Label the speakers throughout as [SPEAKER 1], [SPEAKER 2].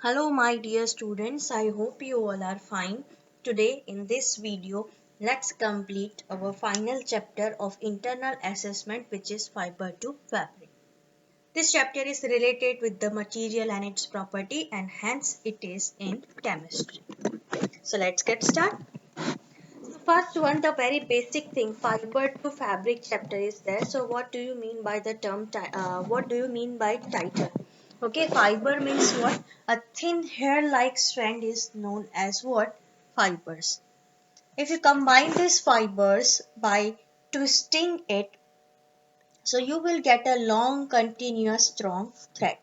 [SPEAKER 1] Hello my dear students, I hope you all are fine. Today in this video, let's complete our final chapter of internal assessment, which is fiber to fabric. This chapter is related with the material and its property, and hence it is in chemistry. So let's get started. So first one, the very basic thing, fiber to fabric chapter is there. So what do you mean by the term, what do you mean by title? Okay, fiber means what? A thin hair-like strand is known as what? Fibers. If you combine these fibers by twisting it, so you will get a long, continuous, strong thread.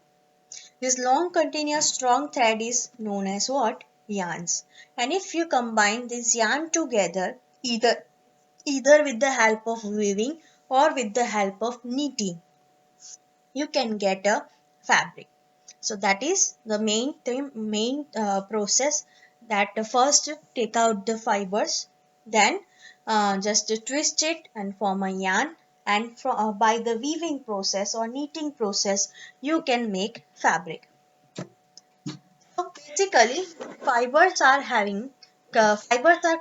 [SPEAKER 1] This long, continuous, strong thread is known as what? Yarns. And if you combine this yarn together, either with the help of weaving or with the help of knitting, you can get a fabric. So that is the main process, that first take out the fibers, then just twist it and form a yarn, and by the weaving process or knitting process you can make fabric. So basically, fibers are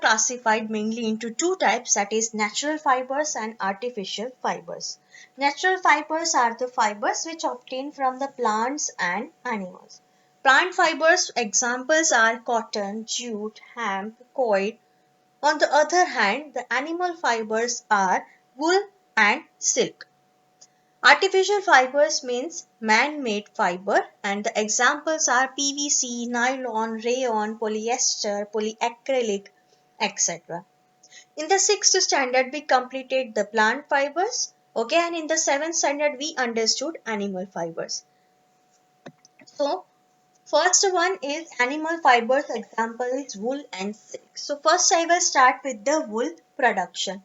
[SPEAKER 1] classified mainly into two types, that is natural fibers and artificial fibers. Natural fibers are the fibers which obtain from the plants and animals. Plant fibers examples are cotton, jute, hemp, coir. On the other hand, the animal fibers are wool and silk. Artificial fibers means man-made fiber, and the examples are PVC, nylon, rayon, polyester, polyacrylic, etc. In the sixth standard, we completed the plant fibers. Okay, and in the seventh standard, we understood animal fibers. So, first one is animal fibers. Example is wool and silk. So, first I will start with the wool production.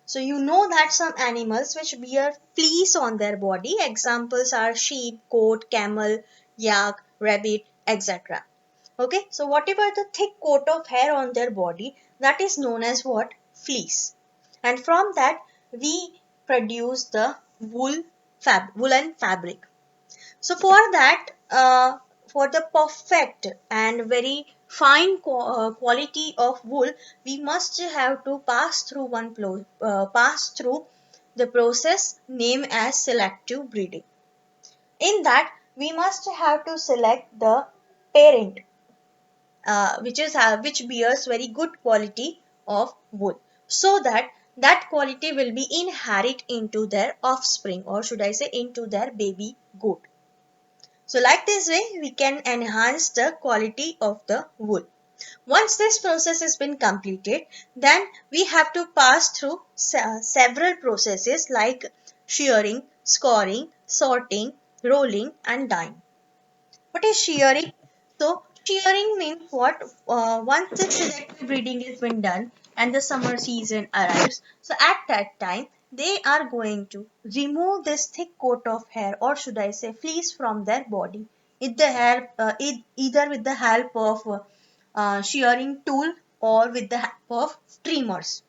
[SPEAKER 1] So you know that some animals which wear fleece on their body. Examples are sheep, goat, camel, yak, rabbit, etc. Okay, so whatever the thick coat of hair on their body, that is known as what? Fleece. And from that we produce the woolen fabric. So for that, for the perfect and very fine quality of wool, we must have to pass through the process named as selective breeding. In that, we must have to select the parent, which bears very good quality of wool, so that that quality will be inherit into their offspring, or should I say into their baby goat. So like this way, we can enhance the quality of the wool. Once this process has been completed, then we have to pass through several processes like shearing, scoring, sorting, rolling and dyeing. What is shearing? So shearing means what? Once the selective breeding has been done and the summer season arrives, so at that time they are going to remove this thick coat of hair, or should I say fleece, from their body. Either with the help of shearing tool or with the help of trimmers.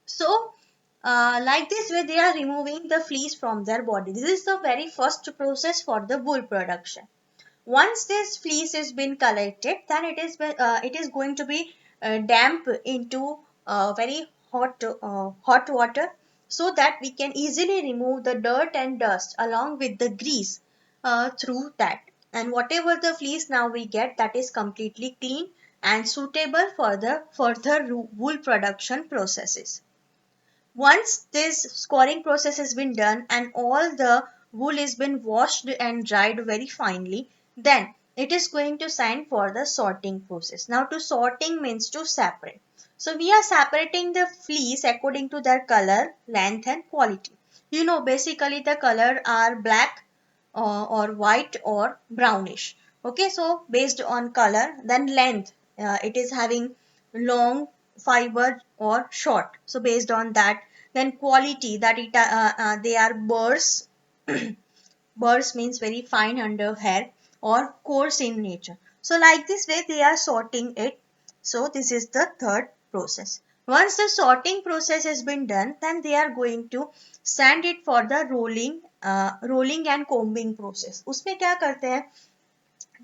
[SPEAKER 1] So, like this way, they are removing the fleece from their body. This is the very first process for the wool production. Once this fleece has been collected, then it is going to be damp into very hot water, so that we can easily remove the dirt and dust along with the grease through that. And whatever the fleece now we get, that is completely clean and suitable for the further wool production processes. Once this scoring process has been done and all the wool has been washed and dried very finely, then it is going to send for the sorting process. Now to sorting means to separate. So we are separating the fleece according to their color, length and quality. You know, basically the color are black or white or brownish. Okay, so based on color, then length, it is having long fiber or short. So based on that, then quality, that they are burrs. Burrs means very fine under hair or coarse in nature. So like this way they are sorting it. So this is the third process. Once the sorting process has been done, then they are going to send it for the rolling rolling and combing process. उसमें क्या करते हैं,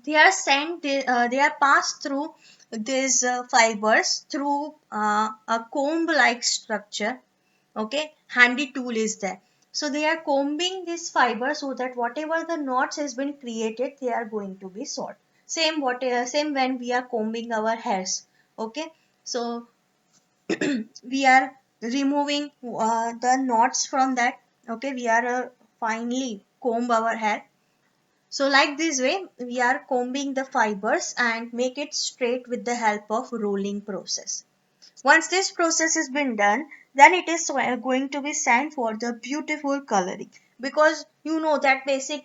[SPEAKER 1] they are sent they are passed through these fibers through a comb like structure. Okay, handy tool is there. So they are combing this fiber so that whatever the knots has been created, they are going to be solved. Same when we are combing our hairs. Okay, so we are removing the knots from that. Okay, we are finely comb our hair. So like this way, we are combing the fibers and make it straight with the help of rolling process. Once this process has been done, then it is going to be sent for the beautiful coloring, because you know that basic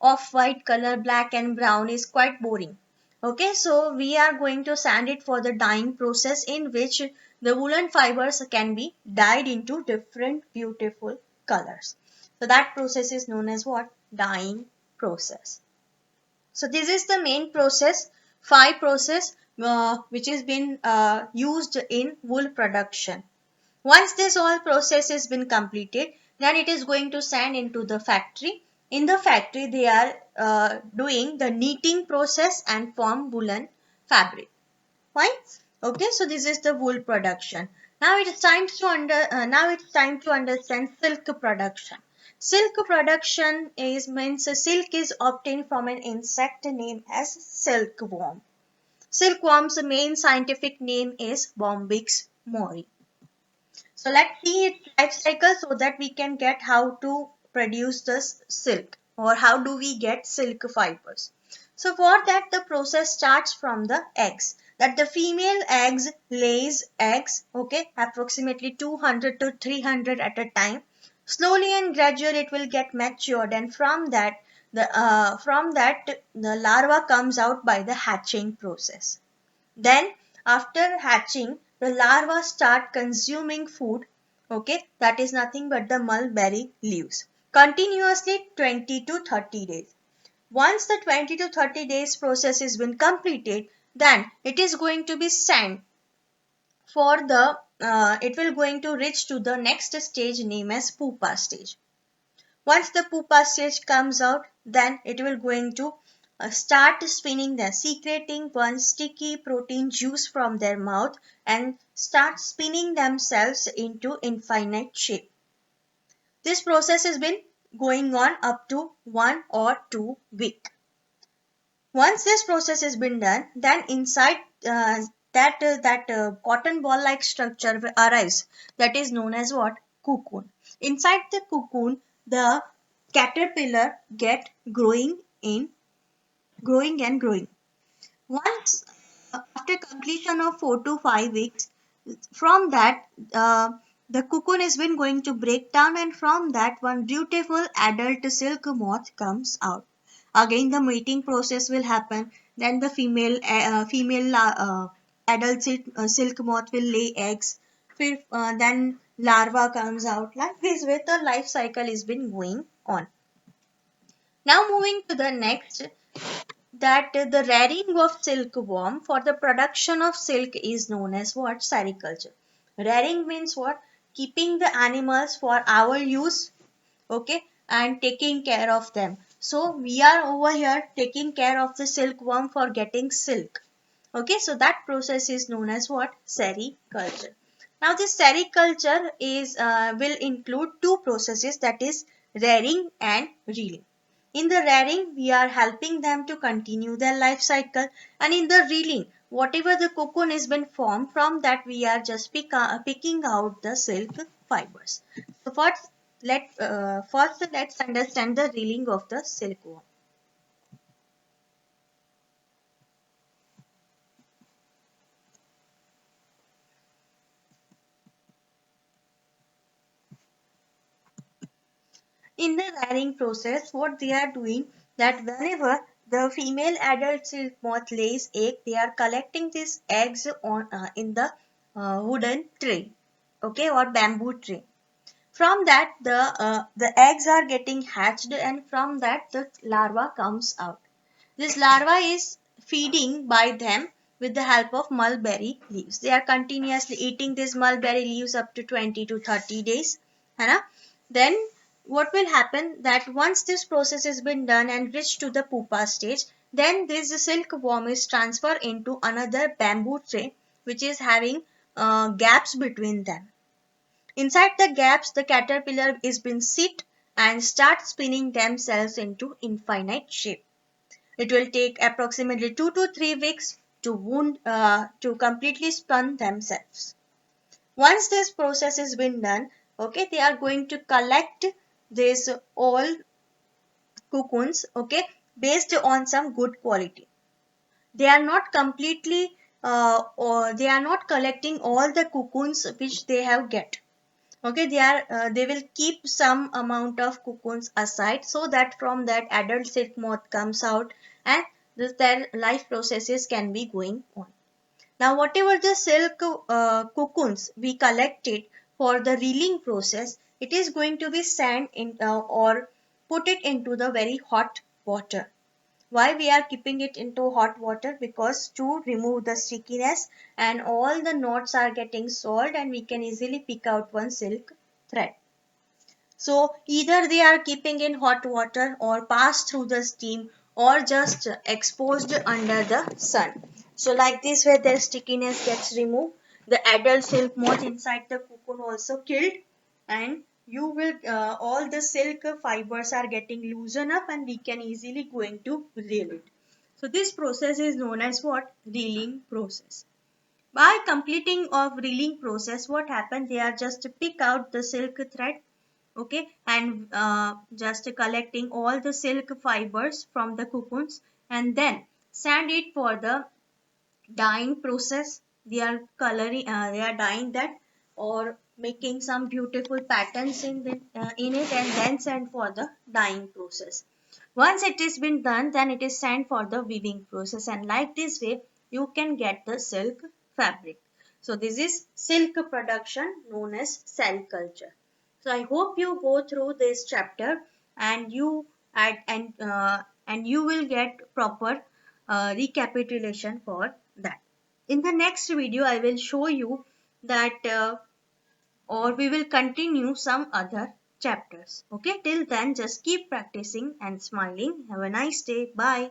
[SPEAKER 1] off-white color, black and brown, is quite boring. Okay, so we are going to sand it for the dyeing process, in which the woolen fibers can be dyed into different beautiful colors. So that process is known as what? Dyeing process. So this is the main process, phi process, which has been used in wool production. Once this whole process has been completed, then it is going to send into the factory. In the factory, they are doing the knitting process and form woolen fabric. Fine. Okay, so this is the wool production. Now it's time to understand silk production. Silk production is means silk is obtained from an insect named as silkworm. Silkworm's main scientific name is Bombyx mori. So let's see its life cycle so that we can get how to produce this silk, or how do we get silk fibers. So for that, the process starts from the eggs. That the female eggs lays eggs, okay, approximately 200 to 300 at a time. Slowly and gradually it will get matured, and from that the larva comes out by the hatching process. Then after hatching, the larvae start consuming food, okay, that is nothing but the mulberry leaves, continuously 20 to 30 days. Once the 20 to 30 days process has been completed, then it is going to be sent for the it will going to reach to the next stage named as pupa stage. Once the pupa stage comes out, then it will going to start spinning, them, secreting one sticky protein juice from their mouth, and start spinning themselves into infinite shape. This process has been going on up to 1 or 2 weeks. Once this process has been done, then inside that cotton ball like structure arrives, that is known as what? Cocoon. Inside the cocoon, the caterpillar get growing and growing. Once after completion of 4 to 5 weeks, from that the cocoon has been going to break down, and from that one beautiful adult silk moth comes out. Again the mating process will happen. Then the adult silk moth will lay eggs. Then larva comes out. Like this way the life cycle has been going on. Now moving to the next, that the rearing of silkworm for the production of silk is known as what? Sericulture. Rearing means what? Keeping the animals for our use, okay, and taking care of them. So we are over here taking care of the silkworm for getting silk. Okay, so that process is known as what? Sericulture. Now this sericulture is will include two processes, that is rearing and reeling. In the rearing, we are helping them to continue their life cycle, and in the reeling, whatever the cocoon has been formed, from that we are just picking out the silk fibers. So first let's understand the reeling of the silkworm. In the rearing process, what they are doing, that whenever the female adult silk moth lays egg, they are collecting these eggs on in the wooden tray, okay, or bamboo tray. From that the eggs are getting hatched, and from that the larva comes out. This larva is feeding by them with the help of mulberry leaves. They are continuously eating these mulberry leaves up to 20 to 30 days. है ना? Then what will happen that once this process has been done and reached to the pupa stage, then this silkworm is transferred into another bamboo tray which is having gaps between them. Inside the gaps, the caterpillar is being sit and start spinning themselves into infinite shape. It will take approximately 2 to 3 weeks to completely spin themselves. Once this process has been done, okay, they are going to collect this all cocoons, okay, based on some good quality. They are not completely or they are not collecting all the cocoons which they have get. Okay, they will keep some amount of cocoons aside so that from that adult silk moth comes out and their life processes can be going on. Now, whatever the silk cocoons we collected for the reeling process, it is going to be sent in or put it into the very hot water. Why we are keeping it into hot water? Because to remove the stickiness and all the knots are getting solved and we can easily pick out one silk thread. So either they are keeping in hot water or passed through the steam or just exposed under the sun. So like this way their stickiness gets removed. The adult silk moth inside the cocoon also killed, and you will all the silk fibers are getting loosened up and we can easily going to reel it. So this process is known as what? Reeling process. By completing of reeling process, what happened? They are just pick out the silk thread, okay, and just collecting all the silk fibers from the cocoons and then sand it for the dyeing process. They are coloring, they are dyeing that or making some beautiful patterns in it and then send for the dyeing process. Once it has been done, then it is sent for the weaving process, and like this way you can get the silk fabric. So this is silk production known as cell culture. So I hope you go through this chapter and you add and you will get proper recapitulation for that. In the next video, I will show you that or we will continue some other chapters. Okay, till then just keep practicing and smiling. Have a nice day. Bye.